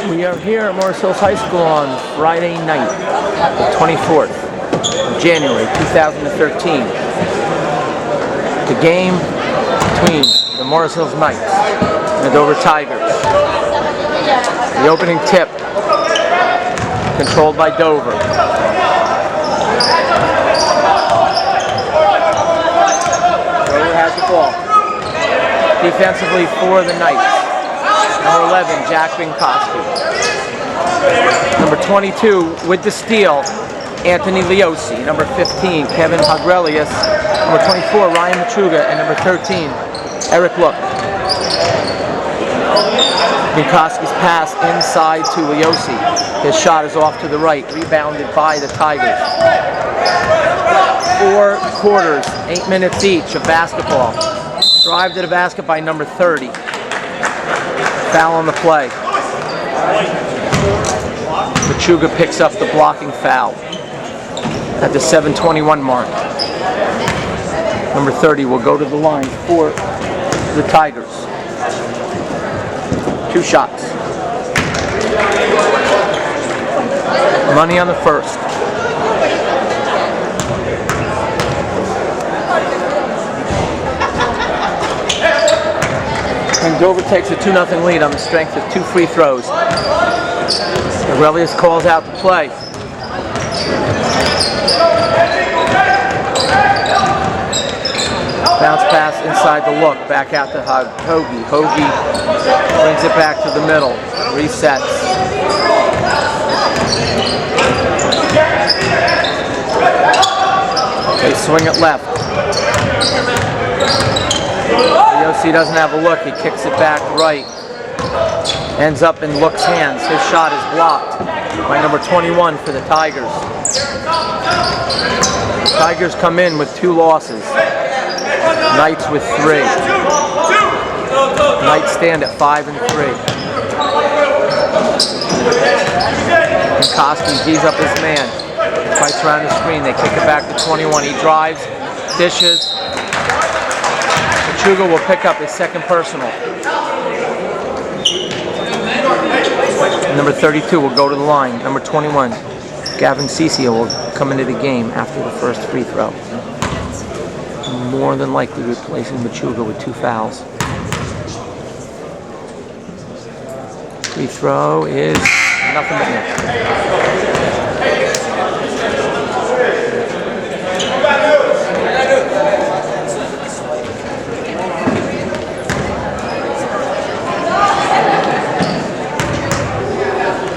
We are here at Morris Hills High School on Friday night, the 24th of January 2013. The game between the Morris Hills Knights and the Dover Tigers. The opening tip, controlled by Dover. Dover has the ball. Defensively for the Knights. Number 11, Jack Binkowski. Number 22, with the steal, Anthony Leosi. Number 15, Kevin Hagrelius. Number 24, Ryan Machuga. And number 13, Eric Look. Binkowski's pass inside to Leosi. His shot is off to the right, rebounded by the Tigers. 4 quarters, 8 minutes each of basketball. Drive to the basket by number 30. Foul on the play. Machuga picks up the blocking foul at the 7:21 mark. Number 30 will go to the line for the Tigers. 2 shots. Money on the first. And Dover takes a 2-0 lead on the strength of 2 free throws. Aurelius calls out the play. Bounce pass inside the Look, back out to Hoagie. Hoagie brings it back to the middle, resets. They swing it left. Leosi doesn't have a look, he kicks it back right. Ends up in Look's hands. His shot is blocked by number 21 for the Tigers. Tigers come in with 2 losses. Knights with 3. Knights stand at 5-3. Binkowski G's up his man. Fights around the screen. They kick it back to 21. He drives, dishes. Machuga will pick up his second personal. Number 32 will go to the line. Number 21, Gavin Cicia, will come into the game after the first free throw. More than likely replacing Machuga with 2 fouls. Free throw is nothing but net.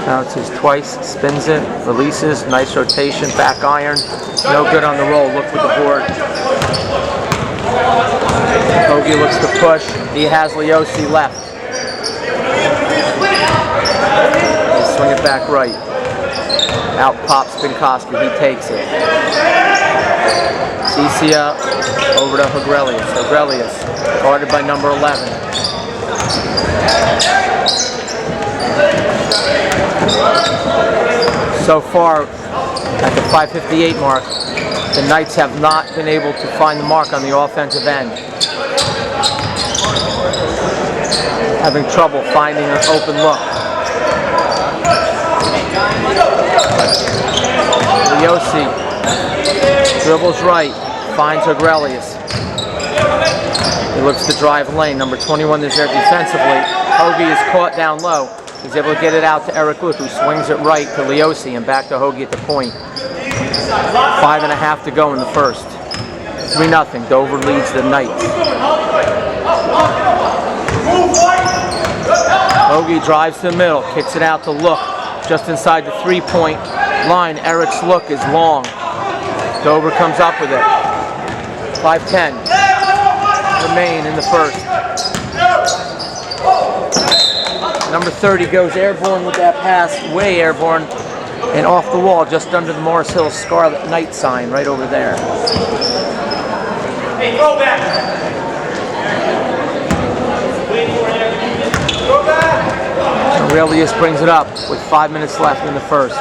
Bounces twice, spins it, releases, nice rotation, back iron. No good on the roll, look with the board. Hoagie looks to push, he has Leosi left. They swing it back right. Out pops Binkowski, he takes it. Cicia over to Hagrelius. Hagrelius guarded by number 11. So far, at the 5:58 mark, the Knights have not been able to find the mark on the offensive end. Having trouble finding an open look. Leosi dribbles right, finds Hagrelius. He looks to drive lane. Number 21 is there defensively. Hoagie is caught down low. He's able to get it out to Eric Luke, who swings it right to Leosi and back to Hoagie at the point. 5.5 to go in the first. 3-0. Dover leads the Knights. Hoagie drives to the middle, kicks it out to Look. Just inside the 3-point line, Eric's look is long. Dover comes up with it. 5:10 remain in the first. Number 30 goes airborne with that pass, way airborne, and off the wall, just under the Morris Hills Scarlet Knight sign, right over there. Hey, go back! Aurelius brings it up with 5 minutes left in the first.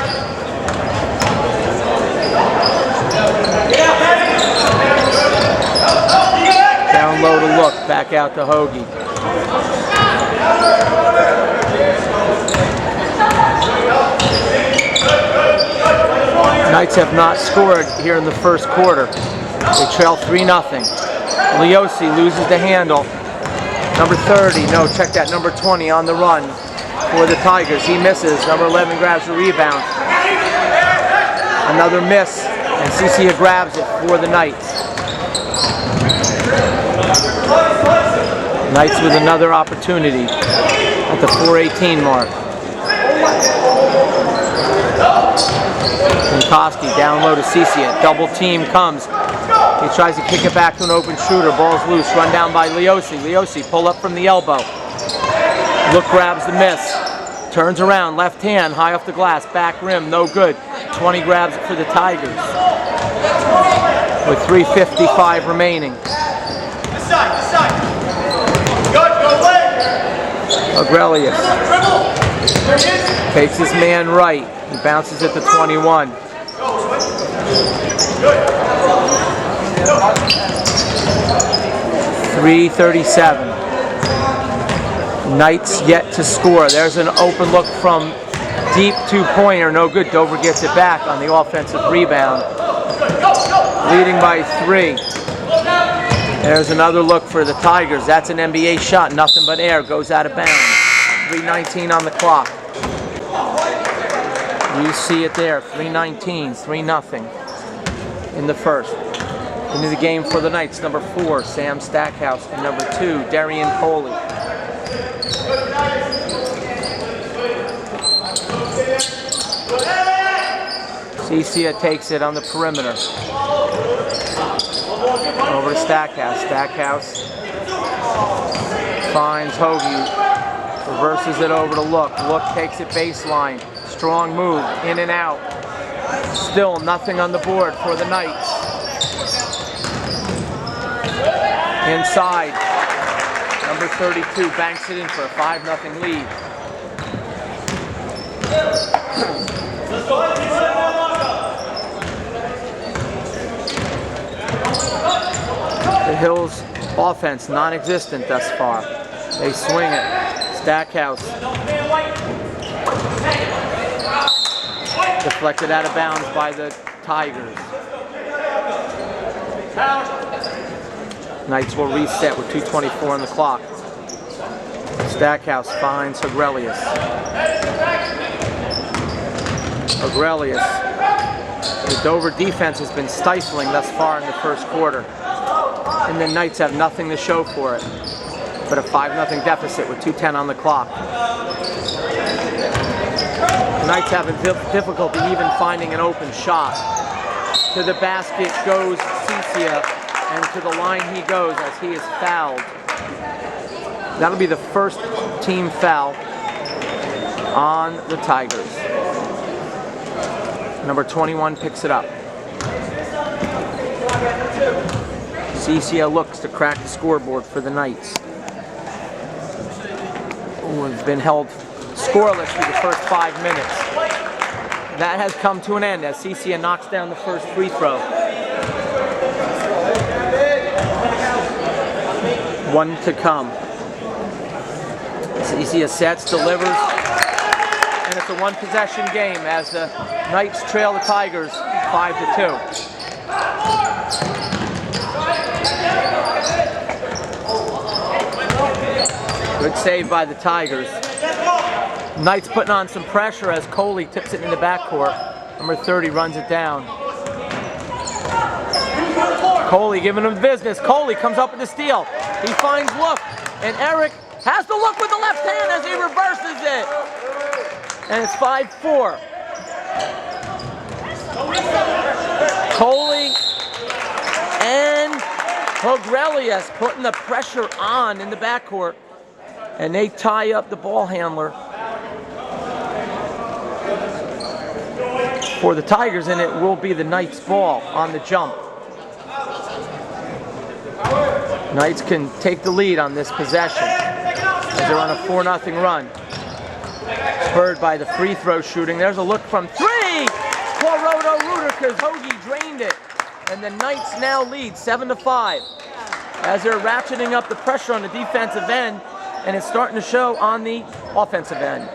Down low to Look, back out to Hoagie. Knights have not scored here in the first quarter. They trail 3-0. Leosi loses the handle. Number 30, no, check that, number 20 on the run for the Tigers. He misses. Number 11 grabs the rebound. Another miss, and Cicia grabs it for the Knights. Knights with another opportunity at the 4:18 mark. Koski down low to Cicia. Double team comes. He tries to kick it back to an open shooter. Ball's loose. Run down by Leosi. Leosi pull up from the elbow. Look grabs the miss. Turns around. Left hand high off the glass. Back rim. No good. 20 grabs it for the Tigers. With 3:55 remaining. Agrelius takes his man right. He bounces at the 21. .337. Knights yet to score. There's an open look from deep two-pointer. No good. Dover gets it back on the offensive rebound. Leading by 3. There's another look for the Tigers. That's an NBA shot. Nothing but air. Goes out of bounds. 3:19 on the clock. You see it there. 3:19. 3-0 in the first. Into the game for the Knights. Number 4, Sam Stackhouse. And number 2, Darian Coley. Cicia takes it on the perimeter. Over to Stackhouse. Stackhouse finds Hoagie. Reverses it over to Look. Look takes it baseline. Strong move. In and out. Still nothing on the board for the Knights. Inside. Number 32 banks it in for a 5-0 lead. The Hills offense non-existent thus far. They swing it. Stackhouse. Deflected out of bounds by the Tigers. Knights will reset with 2:24 on the clock. Stackhouse finds Agrelius. Agrelius. The Dover defense has been stifling thus far in the first quarter. And the Knights have nothing to show for it. But a 5-0 deficit with 2:10 on the clock. The Knights having difficulty even finding an open shot. To the basket goes Cicia, and to the line he goes as he is fouled. That'll be the first team foul on the Tigers. Number 21 picks it up. Cicia looks to crack the scoreboard for the Knights, who have been held scoreless through the first 5 minutes. That has come to an end as Cicia knocks down the first free throw. 1 to come. Cicia sets, delivers, and it's a one-possession game as the Knights trail the Tigers 5-2. Good save by the Tigers. Knights putting on some pressure as Coley tips it in the backcourt. Number 30 runs it down. Coley giving him business. Coley comes up with the steal. He finds Look, and Eric has the look with the left hand as he reverses it. And it's 5-4. Coley and Agrelius putting the pressure on in the backcourt. And they tie up the ball handler for the Tigers, and it will be the Knights' ball on the jump. Knights can take the lead on this possession as they're on a 4-0 run. Spurred by the free throw shooting. There's a look from 3! Quoroto Rooter because Hoagie drained it. And the Knights now lead 7-5 as they're ratcheting up the pressure on the defensive end, and it's starting to show on the offensive end.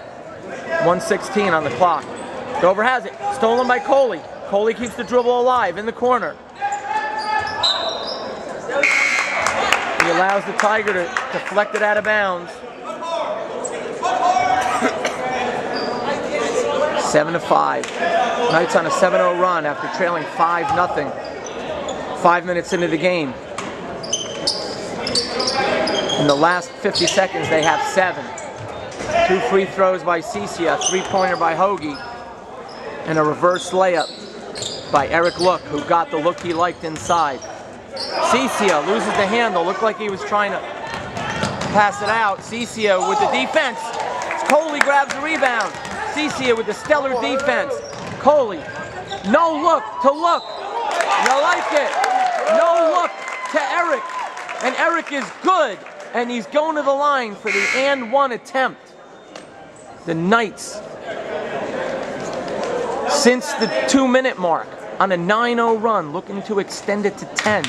1:16 on the clock. Dover has it. Stolen by Coley. Coley keeps the dribble alive in the corner. He allows the Tiger to deflect it out of bounds. 7-5. Knights on a 7-0 run after trailing 5-0. 5 minutes into the game. In the last 50 seconds, they have 7. 2 free throws by Cicia, a 3-pointer by Hoagie, and a reverse layup by Eric Look, who got the look he liked inside. Cicia loses the handle. Looked like he was trying to pass it out. Cicia with the defense. Coley grabs the rebound. Cicia with the stellar defense. Coley, no look to Look. You like it. No look to Eric. And Eric is good. And he's going to the line for the and one attempt. The Knights, since the 2-minute mark, on a 9-0 run, looking to extend it to 10.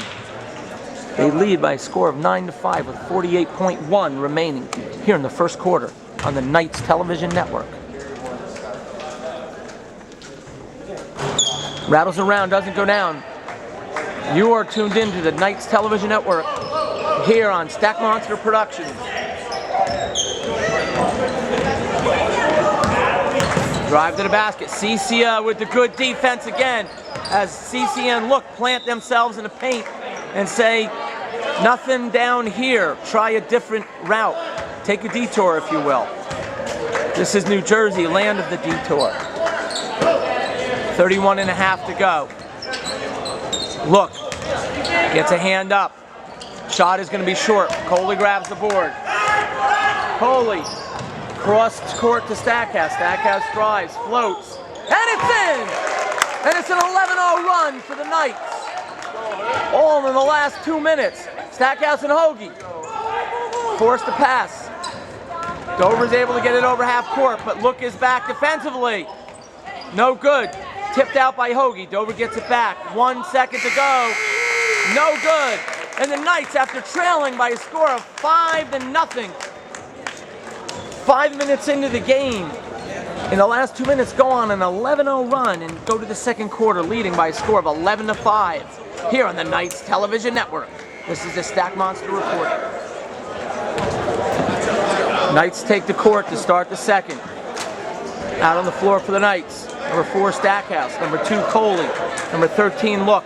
They lead by a score of 9-5 with 48.1 remaining here in the first quarter on the Knights Television Network. Rattles around, doesn't go down. You are tuned into the Knights Television Network here on Stack Monster Productions. Drive to the basket. Cicia with the good defense again, as Cicia and Look plant themselves in the paint and say, nothing down here. Try a different route. Take a detour, if you will. This is New Jersey, land of the detour. 31.5 to go. Look, gets a hand up. Shot is going to be short. Coley grabs the board. Coley, cross court to Stackhouse. Stackhouse drives, floats, and it's in! And it's an 11-0 run for the Knights. All in the last 2 minutes. Stackhouse and Hoagie forced to pass. Dover's able to get it over half court, but Look is back defensively. No good. Tipped out by Hoagie. Dover gets it back. 1 second to go. No good. And the Knights, after trailing by a score of 5-0, 5 minutes into the game, in the last 2 minutes go on an 11-0 run and go to the second quarter leading by a score of 11-5 here on the Knights Television Network. This is the Stack Monster Report. Knights take the court to start the second. Out on the floor for the Knights. Number 4, Stackhouse. Number 2, Coley. Number 13, Look.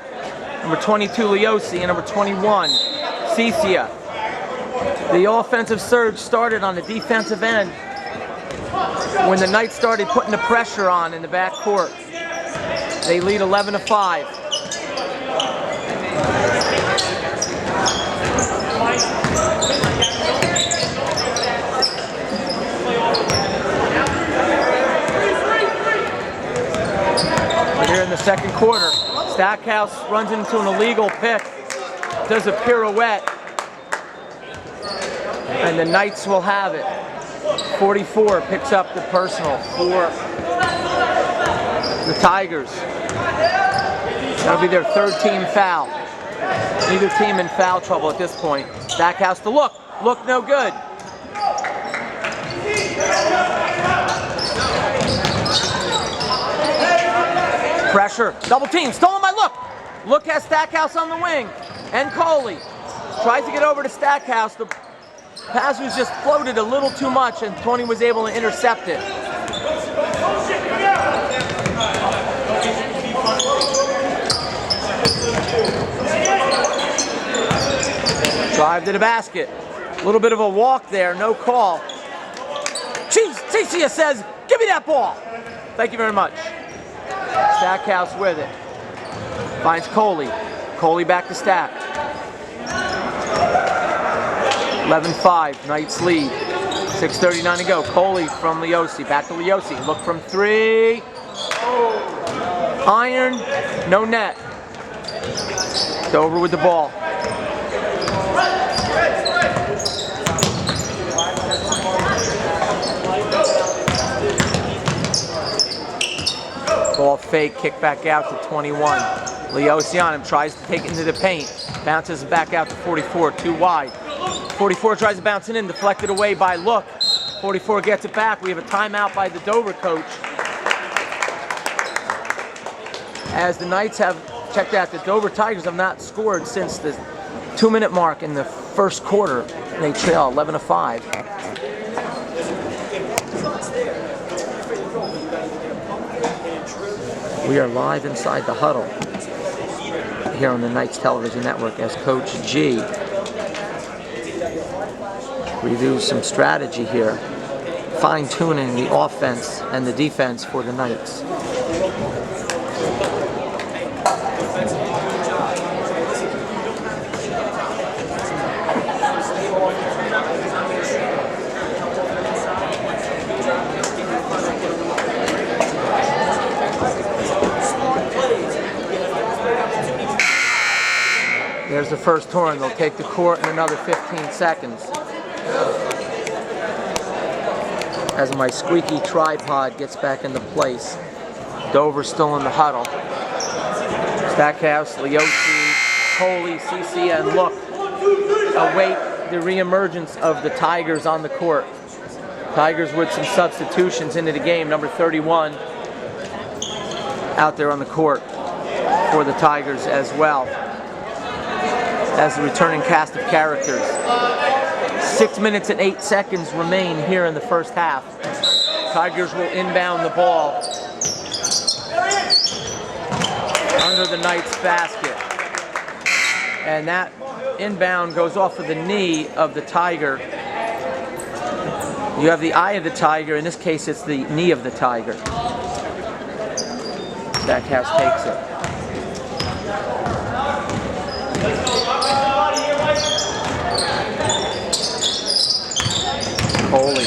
Number 22, Leosi. And number 21, Cicia. The offensive surge started on the defensive end when the Knights started putting the pressure on in the back court. They lead 11-5. Here in the second quarter, Stackhouse runs into an illegal pick, does a pirouette, and the Knights will have it. 44 picks up the personal for the Tigers. That'll be their 3rd team foul. Neither team in foul trouble at this point. Stackhouse to Look. Look no good. Pressure, double team, stolen by Look. Look has Stackhouse on the wing, and Coley tries to get over to Stackhouse. The pass was just floated a little too much, and Tony was able to intercept it. Drive to the basket. A little bit of a walk there, no call. Cicia says, give me that ball. Thank you very much. Stackhouse with it. Finds Coley. Coley back to Stack. 11-5, Knights lead. 6:39 to go. Coley from Leosi. Back to Leosi. Look from 3. Iron, no net. Dover with the ball. Ball fake, kick back out to 21. Leosi on him, tries to take it into the paint. Bounces back out to 44, too wide. 44 tries to bounce it in, deflected away by Look. 44 gets it back. We have a timeout by the Dover coach. as the Knights have checked out. The Dover Tigers have not scored since the 2-minute mark in the first quarter. They trail 11-5. We are live inside the huddle here on the Knights Television Network as Coach G reviews some strategy here, fine-tuning the offense and the defense for the Knights. There's the first horn. They'll take the court in another 15 seconds. As my squeaky tripod gets back into place, Dover's still in the huddle. Stackhouse, Leosi, Coley, CC, and Look await the reemergence of the Tigers on the court. Tigers with some substitutions into the game. Number 31 out there on the court for the Tigers as well as the returning cast of characters. 6 minutes and 8 seconds remain here in the first half. Tigers will inbound the ball under the Knights basket. And that inbound goes off of the knee of the Tiger. You have the eye of the Tiger. In this case, it's the knee of the Tiger. Stackhouse takes it. Coley.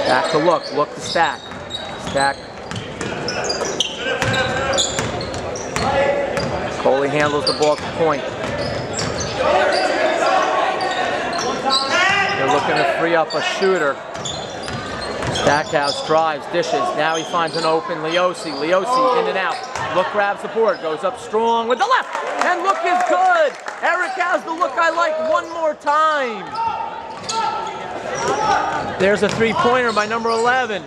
Back to Look. Look to Stack. Stack. Coley handles the ball to point. They're looking to free up a shooter. Stackhouse drives, dishes. Now he finds an open Leosi. Leosi in and out. Look grabs the board, goes up strong with the left. And Look is good. Eric has the look I like one more time. There's a three-pointer by number 11.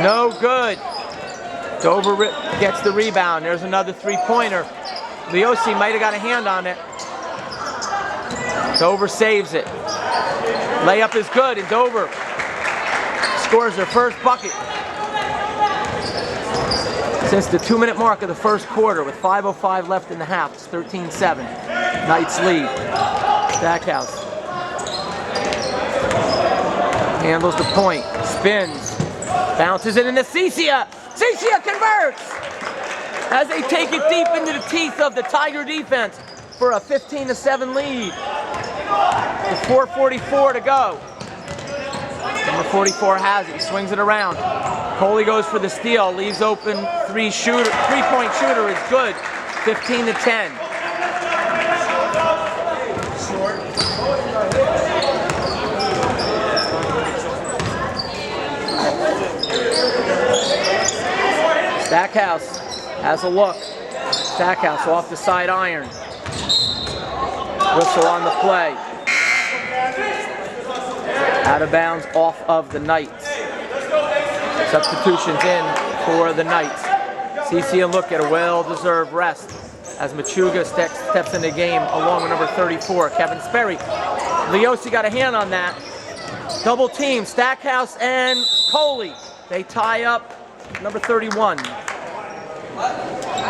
No good. Dover gets the rebound. There's another three-pointer. Leosi might have got a hand on it. Dover saves it. Layup is good, and Dover scores their first bucket since the 2-minute mark of the first quarter with 5:05 left in the half. It's 13-7. Knights lead. Stackhouse handles the point, spins, bounces it into Cicia. Cicia converts as they take it deep into the teeth of the Tiger defense for a 15-7 lead. With 4:44 to go. Number 44 has it. He swings it around. Coley goes for the steal. Leaves open three-point shooter is good. 15-10. Stackhouse has a look. Stackhouse off the side iron. Whistle on the play. Out of bounds off of the Knights. Substitutions in for the Knights. CC and Look at a well-deserved rest as Machuga steps in the game along with number 34, Kevin Sperry. Leosi got a hand on that. Double team, Stackhouse and Coley. They tie up number 31.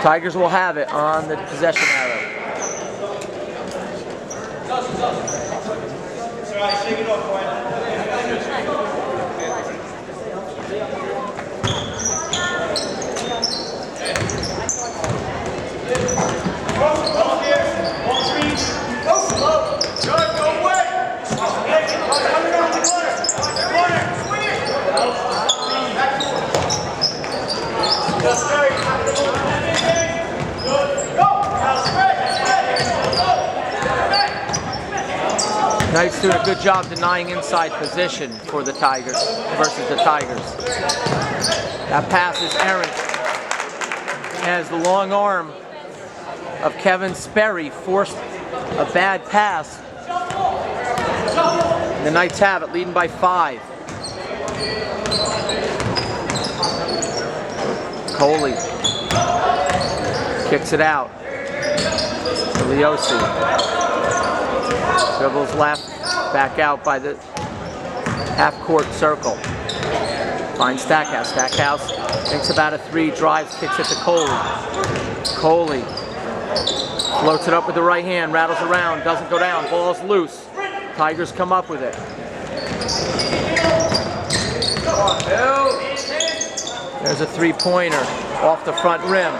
Tigers will have it on the possession arrow. Knights doing a good job denying inside position for the Tigers versus the Tigers. That pass is errant as the long arm of Kevin Sperry forced a bad pass. The Knights have it, leading by 5. Coley Kicks it out to Leosi. Dribbles left, back out by the half-court circle. Finds Stackhouse. Stackhouse thinks about a three, drives, kicks it to Coley. Coley floats it up with the right hand, rattles around, doesn't go down, ball's loose. Tigers come up with it. There's a three-pointer off the front rim.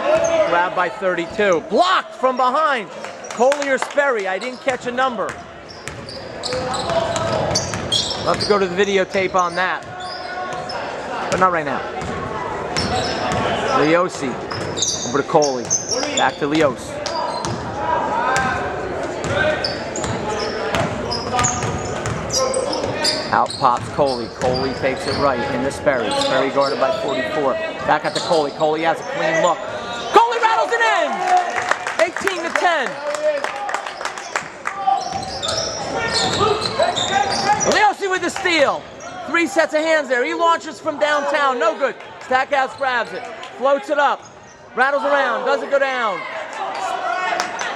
Grabbed by 32. Blocked from behind. Coley or Sperry, I didn't catch a number. I'll have to go to the videotape on that. But not right now. Leosi over to Coley. Back to Leos. Out pops Coley. Coley takes it right into Sperry. Sperry guarded by 44. Back at the Coley. Coley has a clean look. Coley rattles it in! 18 to 10. Leosi with the steal. 3 sets of hands there. He launches from downtown. No good. Stackhouse grabs it. Floats it up. Rattles around. Doesn't go down.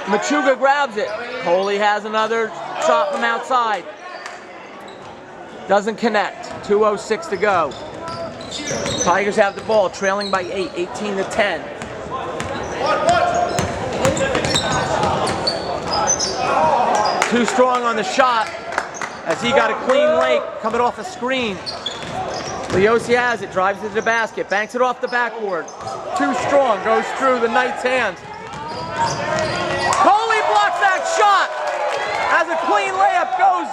Machuga grabs it. Coley has another shot from outside. Doesn't connect. 2:06 to go. Tigers have the ball, trailing by 8, 18 to 10. Too strong on the shot as he got a clean lake coming off a screen. Leosi has it, drives it to the basket, banks it off the backboard. Too strong, goes through the Knights' hands. Coley blocks that shot as a clean layup goes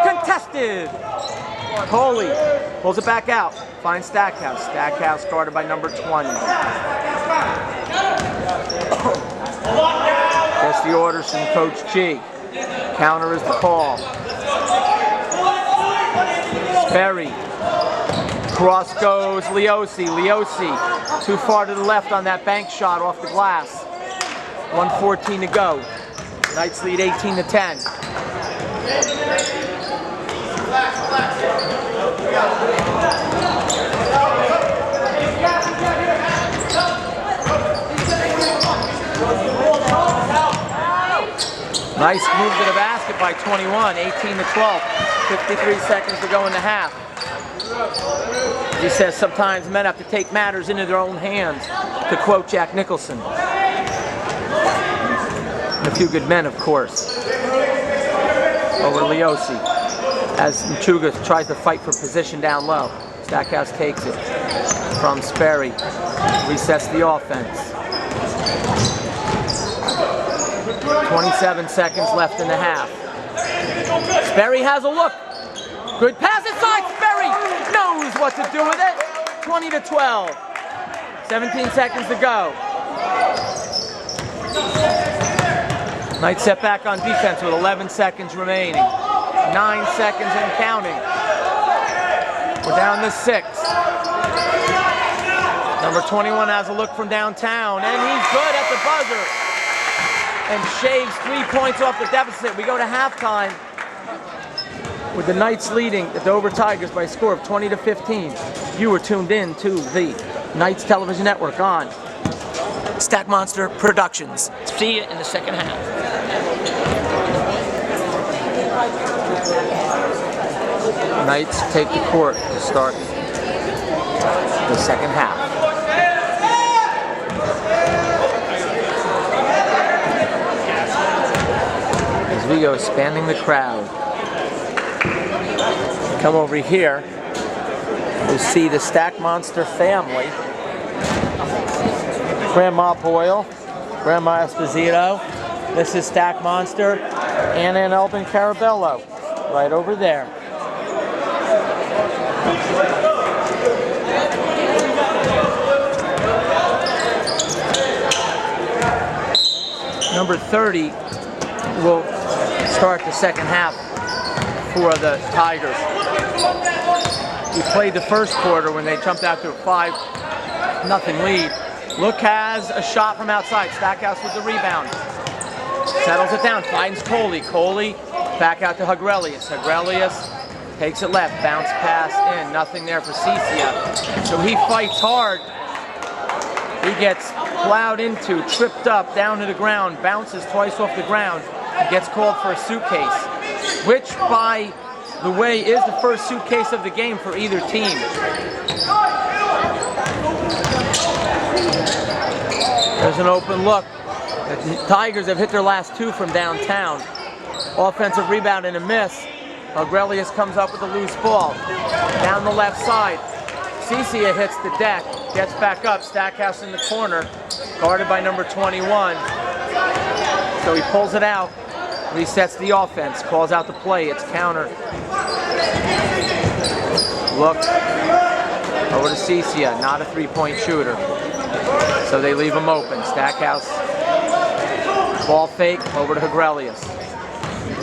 contested. Coley pulls it back out, finds Stackhouse. Stackhouse guarded by number 20. Gets the orders from Coach G. Counter is the call. Sperry. Cross goes Leosi. Leosi too far to the left on that bank shot off the glass. 1:14 to go. Knights lead 18 to 10. Nice move to the basket by 21, 18 to 12. 53 seconds to go in the half. He says sometimes men have to take matters into their own hands, to quote Jack Nicholson. And a few good men, of course. Over to Leosi as Machuga tries to fight for position down low. Stackhouse takes it from Sperry. Resets the offense. 27 seconds left in the half. Sperry has a look. Good pass inside. Sperry knows what to do with it. 20 to 12. 17 seconds to go. Knights set back on defense with 11 seconds remaining. 9 seconds and counting. We're down to 6. Number 21 has a look from downtown, and he's good at the buzzer. And shaves 3 points off the deficit. We go to halftime with the Knights leading the Dover Tigers by a score of 20 to 15. You were tuned in to the Knights Television Network on Stack Monster Productions. See you in the second half. Knights take the court to start the second half. As we go expanding the crowd. Come over here. We see the Stack Monster family. Grandma Boyle, Grandma Esposito. This is Stack Monster, Anna and Elvin Carabello, right over there. Number 30 will start the second half for the Tigers. We played the first quarter when they jumped out to a 5-0 lead. Look has a shot from outside. Stackhouse with the rebound. Settles it down, finds Coley. Coley back out to Hagrelius. Hagrelius takes it left, bounce pass in. Nothing there for Cicia. So he fights hard. He gets plowed into, tripped up, down to the ground, bounces twice off the ground, and gets called for a suitcase, which, by the way, is the first suitcase of the game for either team. There's an open look. The Tigers have hit their last 2 from downtown. Offensive rebound and a miss. Agrelius comes up with a loose ball. Down the left side. Cicia hits the deck, gets back up. Stackhouse in the corner, guarded by number 21. So he pulls it out, resets the offense, calls out the play. It's counter. Look over to Cicia, not a three-point shooter. So they leave him open. Stackhouse, ball fake, over to Agrelius.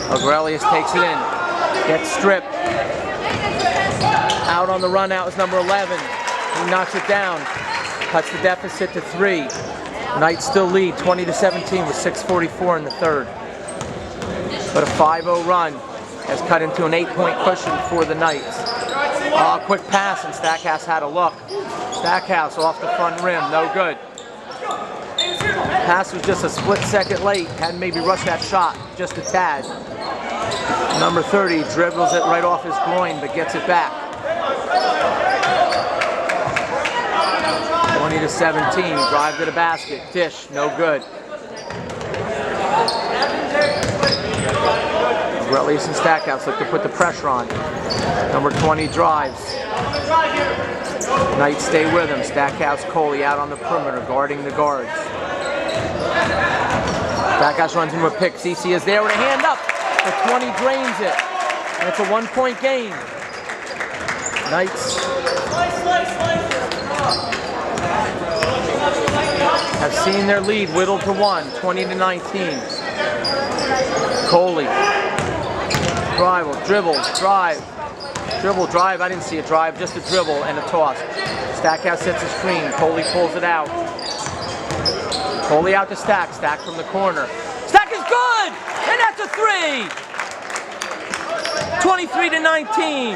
Agrelius takes it in, gets stripped. Out on the run out is number 11. He knocks it down, cuts the deficit to 3. Knights still lead 20-17 with 6:44 in the third. But a 5-0 run has cut into an 8-point cushion for the Knights. Quick pass, and Stackhouse had a look. Stackhouse off the front rim, no good. Pass was just a split second late. Hadn't maybe rushed that shot just a tad. Number 30 dribbles it right off his groin, but gets it back. 20-17, drive to the basket, dish, no good. Agrelius and Stackhouse look to put the pressure on. Number 20 drives. Knights stay with him. Stackhouse, Coley out on the perimeter, guarding the guards. Stackhouse runs into a pick. CC is there with a hand up. The 20 drains it. And it's a 1-point game. Knights have seen their lead whittled to 1, 20-19. Coley. Drive. Dribble, drive. I didn't see a drive, just a dribble and a toss. Stackhouse sets a screen. Coley pulls it out. Coley out to Stack. Stack from the corner. Stack is good! And that's a 3! 23-19.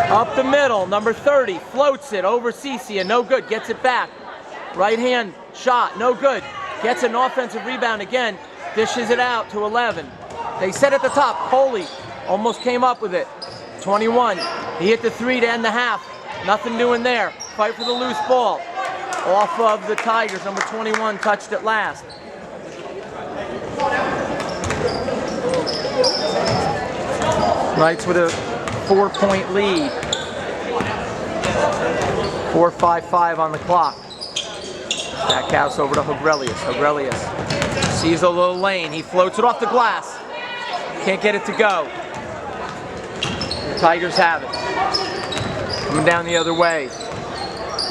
Up the middle, number 30 floats it over Cicia, no good, gets it back. Right hand shot, no good. Gets an offensive rebound again, dishes it out to 11. They set at the top, Coley almost came up with it. 21, he hit the 3 to end the half. Nothing doing there. Fight for the loose ball. Off of the Tigers, number 21 touched it last. Knights with a 4-point lead. 4:55 on the clock. Stackhouse over to Agrelius. Agrelius sees a little lane. He floats it off the glass. Can't get it to go. The Tigers have it. Coming down the other way.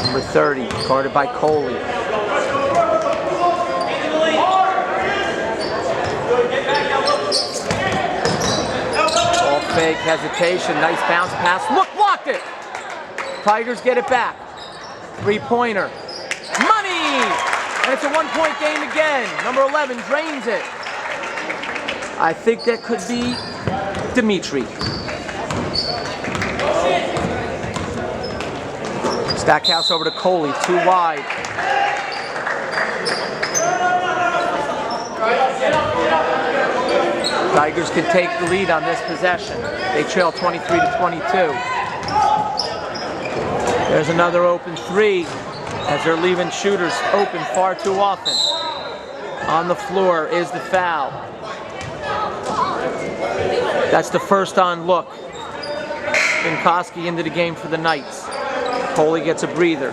Number 30, guarded by Coley. Ball fake, hesitation, nice bounce pass. Look, blocked it! Tigers get it back. 3-pointer. Money! And it's a 1-point game again. Number 11 drains it. I think that could be Dimitri. Stackhouse over to Coley, too wide. Tigers can take the lead on this possession. They trail 23-22. There's another open 3 as they're leaving shooters open far too often. On the floor is the foul. That's the first on look. Binkowski into the game for the Knights. Coley gets a breather.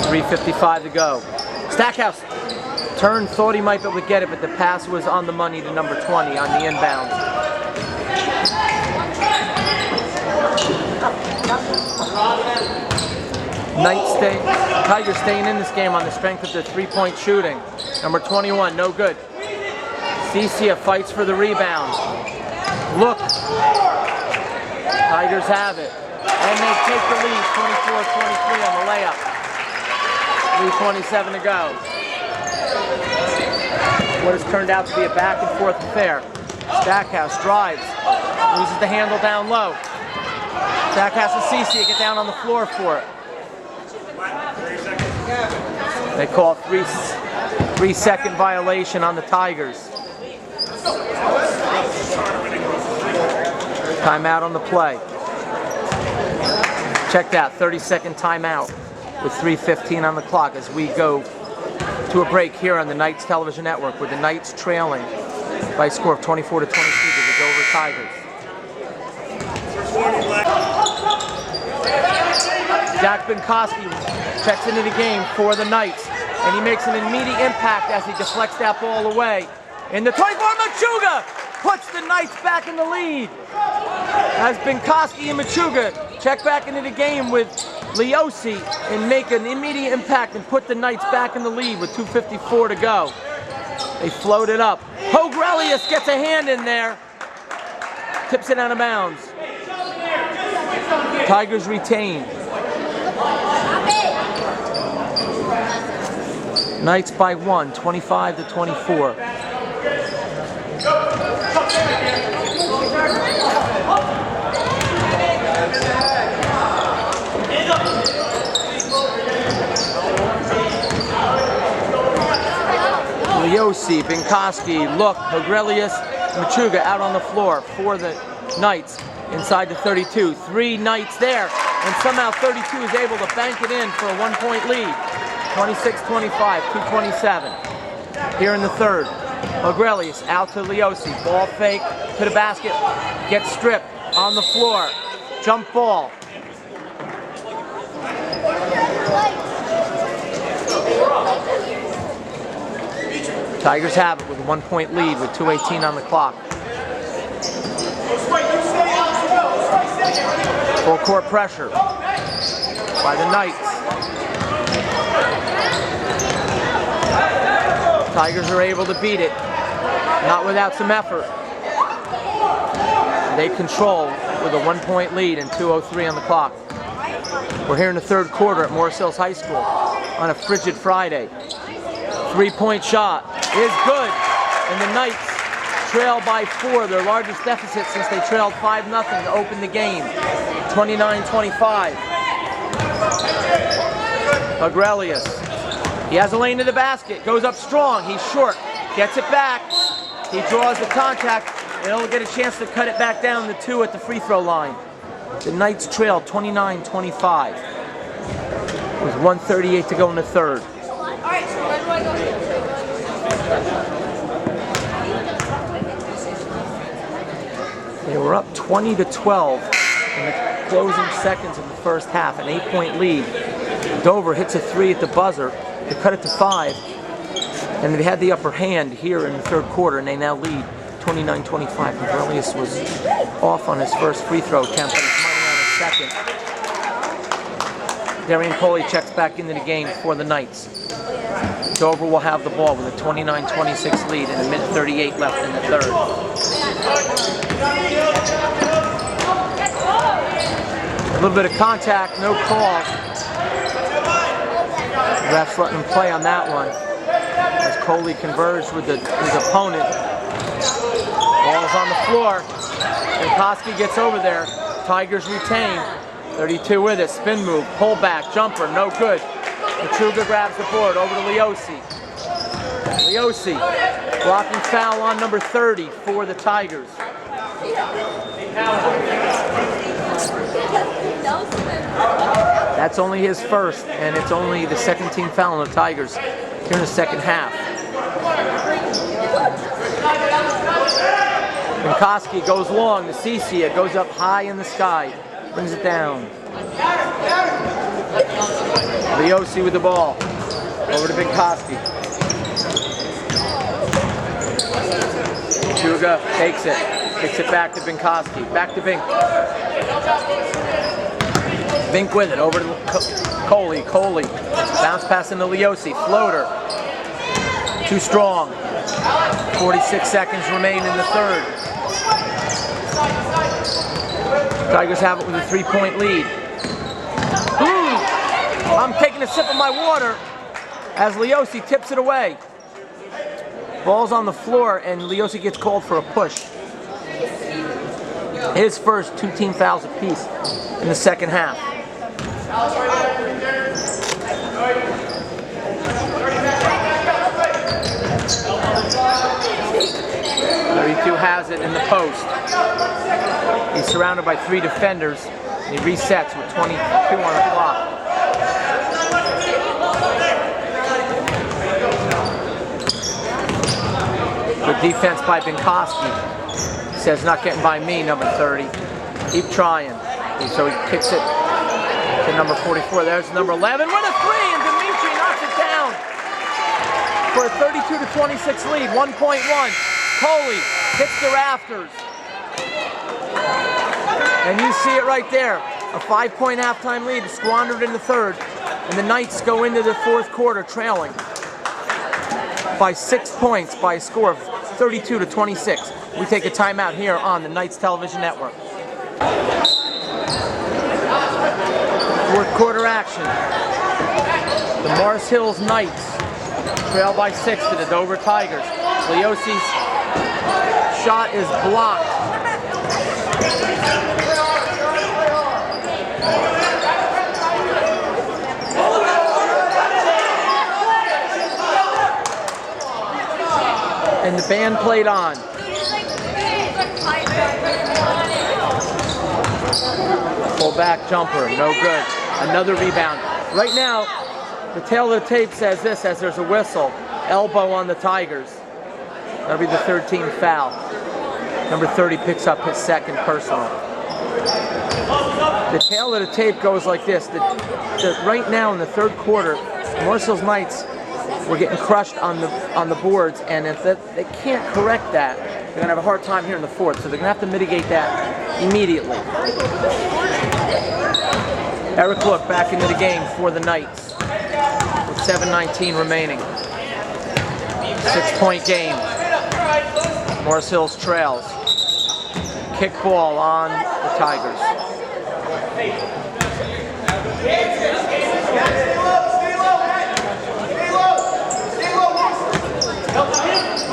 .355 to go. Stackhouse turned, thought he might be able to get it, but the pass was on the money to number 20 on the inbound. Tigers staying in this game on the strength of their 3-point shooting. Number 21, no good. Cicia fights for the rebound. Look. Tigers have it. And they take the lead, 24-23 on the layup. 3:27 to go. What has turned out to be a back and forth affair. Stackhouse drives, loses the handle down low. Stackhouse and Cece get down on the floor for it. They call 3-second violation on the Tigers. Timeout on the play. Check that, 30-second timeout with 3:15 on the clock as we go to a break here on the Knights Television Network with the Knights trailing by a score of 24-22 to the Dover Tigers. Jack Binkowski checks into the game for the Knights, and he makes an immediate impact as he deflects that ball away. In the 24, Machuga puts the Knights back in the lead. As Binkowski and Machuga check back into the game with Leosi and make an immediate impact and put the Knights back in the lead with 2:54 to go. They float it up. Hogrelius gets a hand in there. Tips it out of bounds. Tigers retain. Knights by 1, 25-24. Leosi, Binkowski, look, Hogrelius, Machuga out on the floor for the Knights inside the 32. 3 Knights there, and somehow 32 is able to bank it in for a 1-point lead. 26-25, 2:27. Here in the third, Hogrelius out to Leosi, ball fake to the basket, gets stripped on the floor, jump ball. Tigers have it with a 1-point lead with 2:18 on the clock. Full court pressure by the Knights. Tigers are able to beat it, not without some effort. They control with a 1-point lead and 2:03 on the clock. We're here in the third quarter at Morris Hills High School on a frigid Friday. 3-point shot is good, and the Knights trail by 4, their largest deficit since they trailed 5-0 to open the game. 29-25. Hogrelius. He has a lane to the basket, goes up strong, he's short, gets it back, he draws the contact, and he'll get a chance to cut it back down to 2 at the free throw line. The Knights trail 29-25 with 1:38 to go in the third. They were up 20-12 in the closing seconds of the first half, an 8-point lead. Dover hits a 3 at the buzzer to cut it to 5, and they had the upper hand here in the third quarter, and they now lead 29-25. Hogrelius was off on his first free throw attempt, but he's money on his second. Darian Coley checks back into the game for the Knights. Dover will have the ball with a 29-26 lead and a minute 38 left in the third. A little bit of contact, no call. Refs letting him play on that one as Coley converged with his opponent. Ball's on the floor. Binkowski gets over there. Tigers retain. 32 with it. Spin move, pull back, jumper, no good. Machuga grabs the board over to Leosi. Leosi, blocking foul on number 30 for the Tigers. That's only his first, and it's only the second team foul on the Tigers here in the second half. Binkowski goes long to Cece. It goes up high in the sky. Brings it down. Leosi with the ball. Over to Binkowski. Machuga takes it. Kicks it back to Binkowski. Back to Bink. Bink with it. Over to Coley. Coley. Bounce pass into Leosi. Floater. Too strong. 46 seconds remain in the third. Tigers have it with a 3-point lead. I'm taking a sip of my water as Leosi tips it away. Ball's on the floor and Leosi gets called for a push. His first 2 team fouls apiece in the second half. 32 has it in the post. He's surrounded by 3 defenders. And he resets with 22 on the clock. Good defense by Binkowski. He says, not getting by me, number 30. Keep trying. So he kicks it to number 44. There's number 11 with a 3, and Dimitri knocks it down for a 32-26 lead. 1.1. Coley hits the rafters. And you see it right there. A 5-point halftime lead squandered in the third. And the Knights go into the fourth quarter trailing by 6 points by a score of 32-26. We take a timeout here on the Knights Television Network. Fourth quarter action. The Mars Hills Knights trail by 6 to the Dover Tigers. Leosi's shot is blocked. And the band played on. Pull back jumper, no good. Another rebound. Right now, the tail of the tape says this as there's a whistle. Elbow on the Tigers. That'll be the third team foul. Number 30 picks up his second personal. The tail of the tape goes like this. Right now in the third quarter, Mars Hills Knights were getting crushed on the boards, and if they can't correct that, they're going to have a hard time here in the fourth, so they're going to have to mitigate that immediately. Eric Look back into the game for the Knights with 7:19 remaining. 6-point game. Mars Hills trails. Kick ball on the Tigers.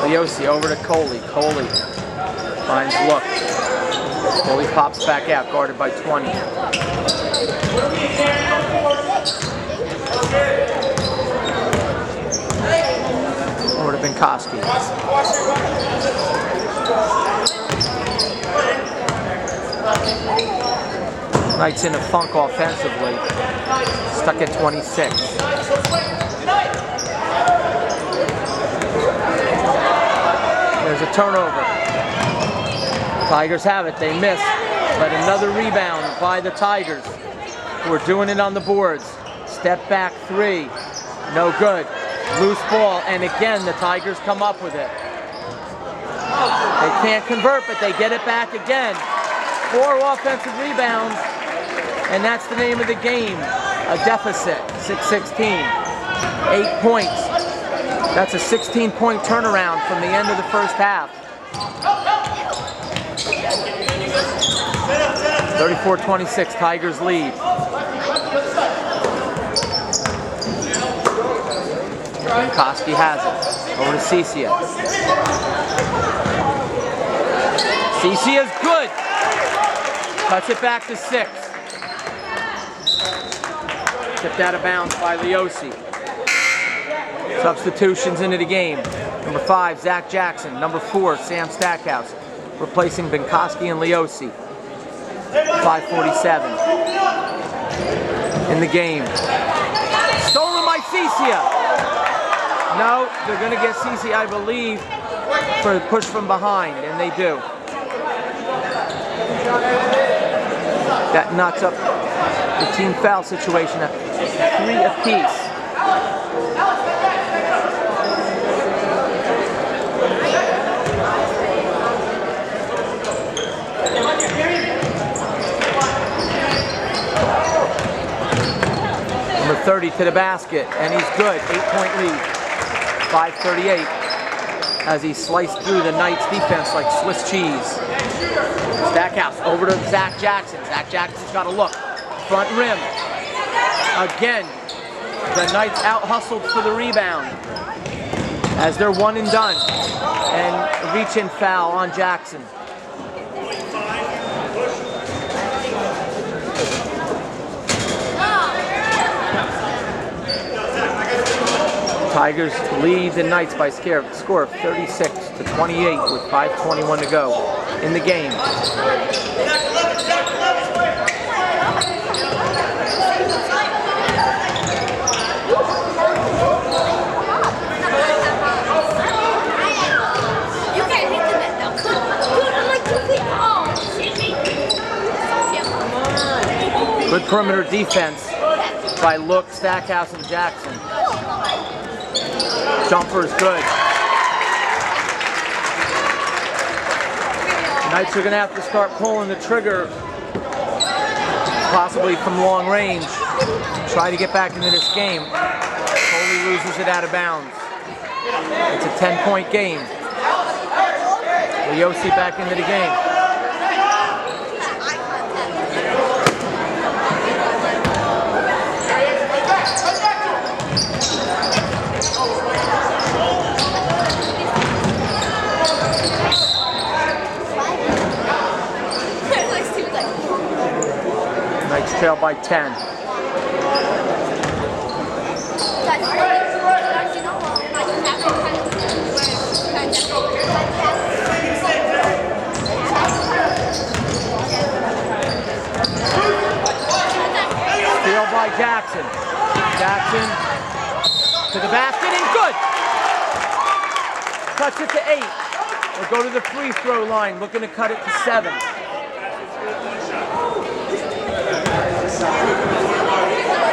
Leosi over to Coley. Coley finds Look. Coley pops back out, guarded by 20. Over to Binkowski. Knights in a funk offensively. Stuck at 26. There's a turnover. Tigers have it. They miss. But another rebound by the Tigers, who are doing it on the boards. Step back 3. No good. Loose ball. And again, the Tigers come up with it. They can't convert, but they get it back again. 4 offensive rebounds. And that's the name of the game. A deficit. 6-16. 8 points. That's a 16-point turnaround from the end of the first half. 34-26, Tigers lead. Binkowski has it. Over to Cicia. Cicia's good. Cuts it back to 6. Tipped out of bounds by Leosi. Substitutions into the game. Number 5, Zach Jackson. Number 4, Sam Stackhouse. Replacing Binkowski and Leosi. 5:47 in the game. Stolen by Cicia. No, they're going to get Cicia, I believe, for a push from behind, and they do. That knocks up the team foul situation at 3 apiece. Number 30 to the basket, and he's good. 8-point lead. 5:38 as he sliced through the Knights defense like Swiss cheese. Stackhouse over to Zach Jackson. Zach Jackson's got a look. Front rim. Again, the Knights out-hustled for the rebound as they're one and done. And reach-in foul on Jackson. Tigers lead the Knights by score of 36-28 with 5:21 to go in the game. Good perimeter defense by Look, Stackhouse, and Jackson. Jumper is good. The Knights are going to have to start pulling the trigger, possibly from long range, try to get back into this game. Coley loses it out of bounds. It's a 10-point game. Leosi back into the game. Knights trail by 10. Steal by Jackson. Jackson to the basket and good. Cuts it to 8. We'll go to the free throw line, looking to cut it to 7.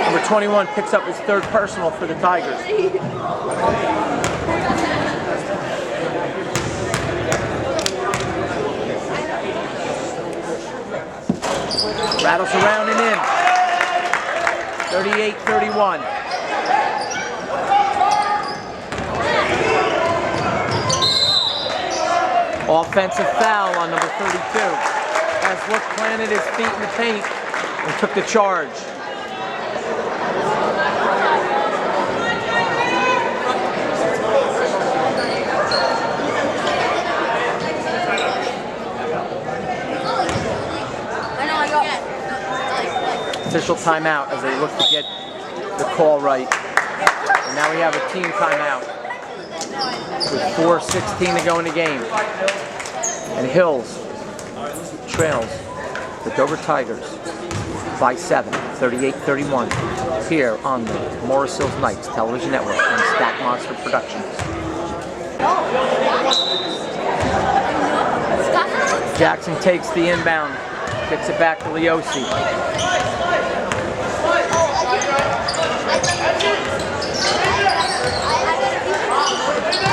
Number 21 picks up his third personal for the Tigers. Rattles around and in. 38-31. Offensive foul on number 32. As Look planted his feet in the paint and took the charge. Official timeout as they look to get the call right. And now we have a team timeout with 4:16 to go in the game. And Hills trails the Dover Tigers by 7, 38-31, here on the Morris Hills Knights Television Network and Stack Monster Productions. Jackson takes the inbound, gets it back to Leosi.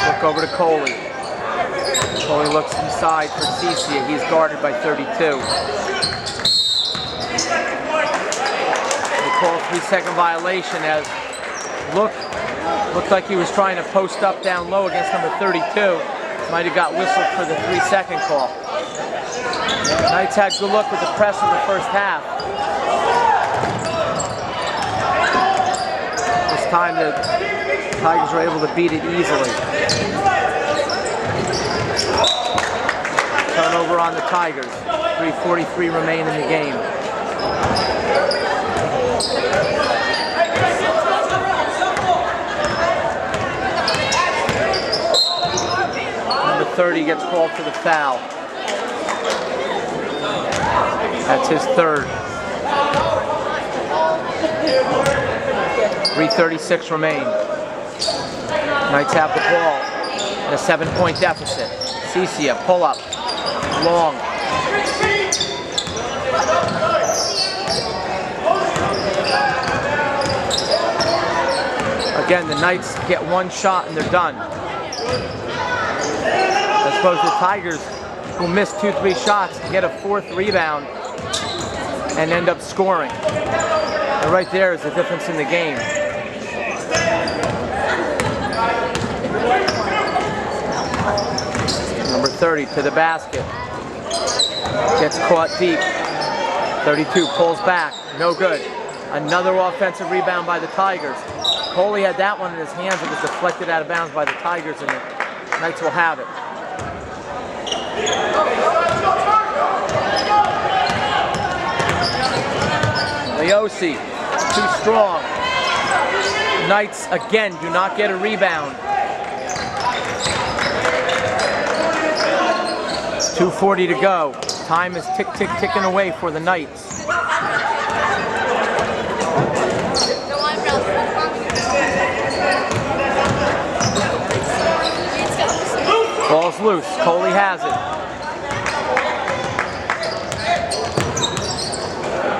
Look over to Coley. Coley looks inside for Cicia. He's guarded by 32. They call a 3-second violation as looked like he was trying to post up down low against number 32. Might have got whistled for the 3-second call. The Knights had good luck with the press in the first half. This time the Tigers were able to beat it easily. Turnover on the Tigers. 3:43 remain in the game. Number 30 gets called for the foul. That's his third. 3:36 remain. Knights have the ball in a 7-point deficit. Cicia, pull up, long. Again, the Knights get one shot and they're done. As opposed to the Tigers, who miss 2-3 shots, get a 4th rebound and end up scoring. And right there is the difference in the game. Number 30 to the basket. Gets caught deep. 32 pulls back. No good. Another offensive rebound by the Tigers. Coley had that one in his hands. It was deflected out of bounds by the Tigers, and the Knights will have it. Leosi, too strong. Knights again do not get a rebound. 2:40 to go. Time is ticking away for the Knights. Ball's loose. Coley has it.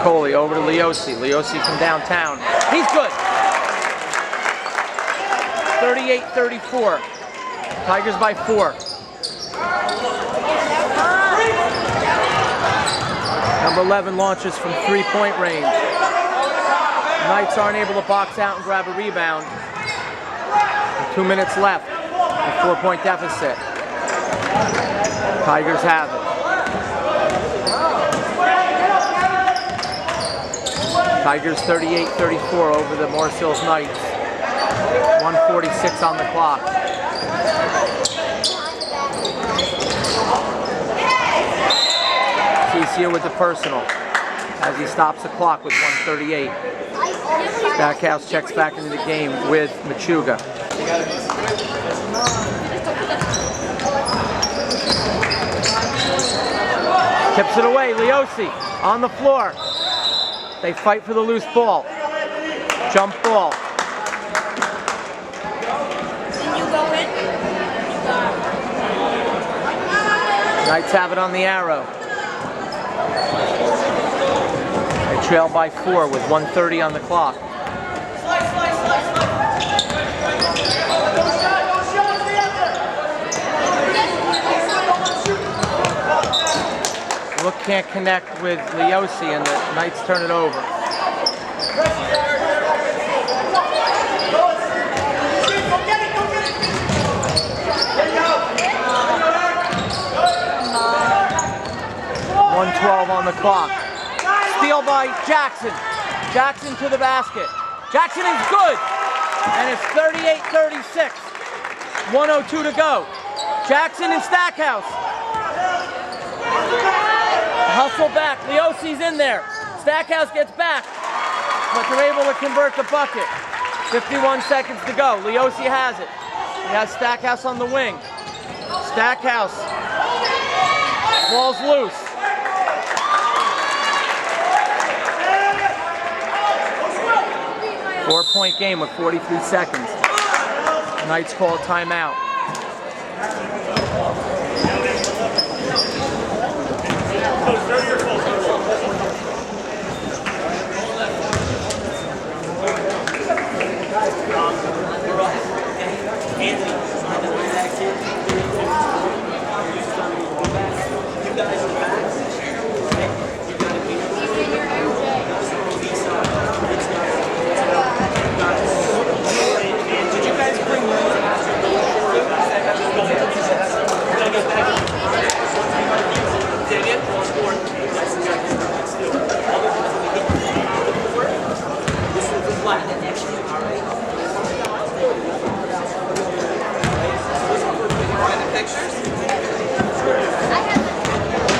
Coley over to Leosi. Leosi from downtown. He's good. 38-34. Tigers by 4. Number 11 launches from 3-point range. Knights aren't able to box out and grab a rebound. 2 minutes left. A 4-point deficit. Tigers have it. Tigers 38-34 over the Morris Hills Knights. 1:46 on the clock. Cecil with the personal as he stops the clock with 1:38. Stackhouse checks back into the game with Machuga. Tips it away, Leosi on the floor. They fight for the loose ball. Jump ball. Knights have it on the arrow. They trail by 4 with 1:30 on the clock. Look can't connect with Leosi and the Knights turn it over. .112 on the clock. Steal by Jackson. Jackson to the basket. Jackson is good. And it's 38-36. 1:02 to go. Jackson and Stackhouse. Hustle back. Leosi's in there. Stackhouse gets back. But they're able to convert the bucket. 51 seconds to go. Leosi has it. He has Stackhouse on the wing. Stackhouse. Ball's loose. Four-point game with 43 seconds. Knights call timeout.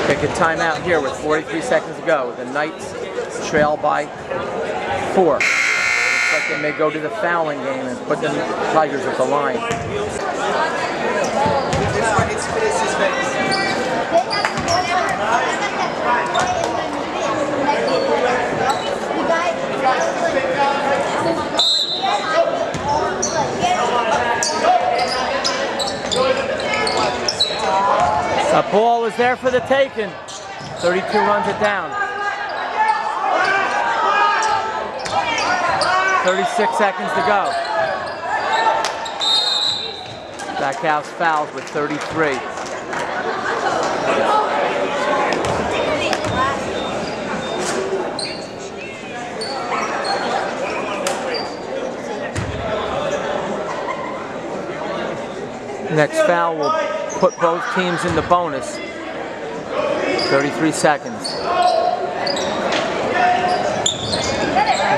Take a timeout here with 43 seconds to go. The Knights trail by 4. Looks like they may go to the fouling game and put the Tigers at the line. The ball is there for the taking. 32 runs it down. 36 seconds to go. Stackhouse fouls with 33. Next foul will put both teams in the bonus. 33 seconds.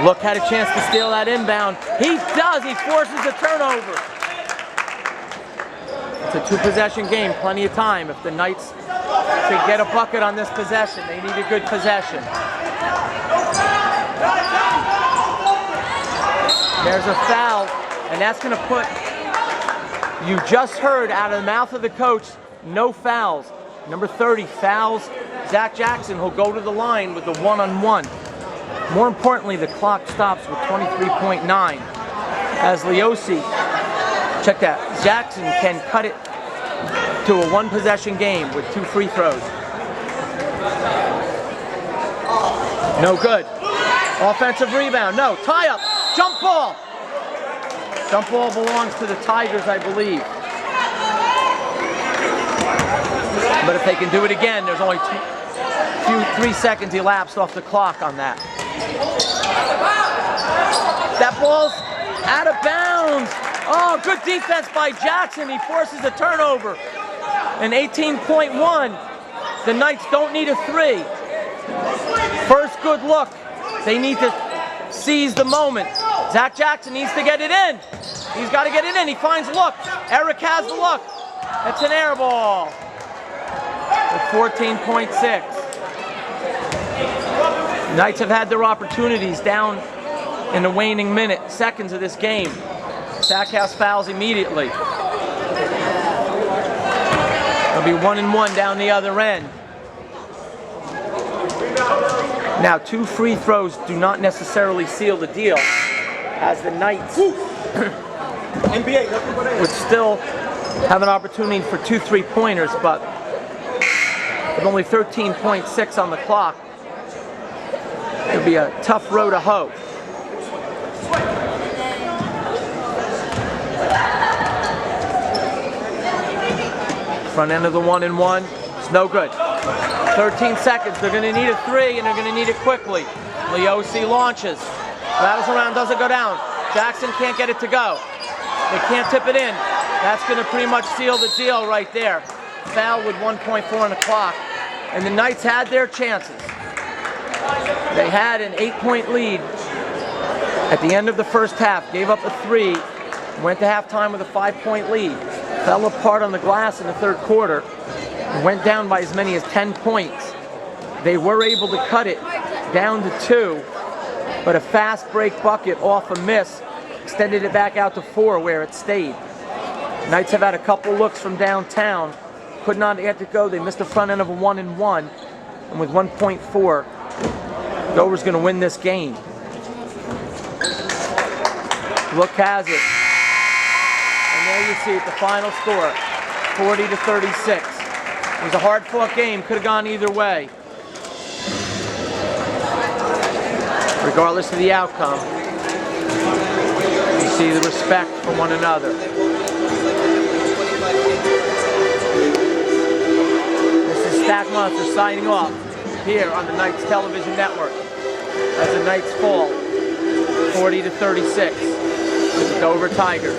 Look had a chance to steal that inbound. He does. He forces the turnover. It's a 2-possession game. Plenty of time. If the Knights can get a bucket on this possession, they need a good possession. There's a foul, and that's going to put, you just heard out of the mouth of the coach, no fouls. Number 30 fouls Zach Jackson, who'll go to the line with the one-on-one. More importantly, the clock stops with 23.9. As Leosi, check that, Jackson can cut it to a one-possession game with 2 free throws. No good. Offensive rebound, no, tie up, jump ball. Jump ball belongs to the Tigers, I believe. But if they can do it again, there's only 3 seconds elapsed off the clock on that. That ball's out of bounds. Oh, good defense by Jackson. He forces a turnover. And 18.1. The Knights don't need a 3. First good look. They need to seize the moment. Zach Jackson needs to get it in. He's got to get it in. He finds look. Eric has the look. It's an air ball. With 14.6. Knights have had their opportunities down in the waning seconds of this game. Stackhouse fouls immediately. It'll be 1-1 down the other end. Now, 2 free throws do not necessarily seal the deal, as the Knights would still have an opportunity for 2 3-pointers, but with only 13.6 on the clock, it'll be a tough row to hoe. Front end of the 1-1, it's no good. 13 seconds, they're gonna need a 3 and they're gonna need it quickly. Leosi launches, rattles around, doesn't go down. Jackson can't get it to go. They can't tip it in. That's gonna pretty much seal the deal right there. Foul with 1.4 on the clock. And the Knights had their chances. They had an 8-point lead at the end of the first half, gave up a 3, went to halftime with a 5-point lead, fell apart on the glass in the third quarter, and went down by as many as 10 points. They were able to cut it down to 2, but a fast break bucket off a miss extended it back out to 4 where it stayed. Knights have had a couple looks from downtown, could not get to go. They missed the front end of a 1-1, and with 1.4, Dover's going to win this game. Look has it. And there you see it, the final score, 40-36. It was a hard-fought game, could have gone either way. Regardless of the outcome, you see the respect for one another. This is Stack Monster signing off here on the Knights Television Network as the Knights fall 40-36 to the Dover Tigers.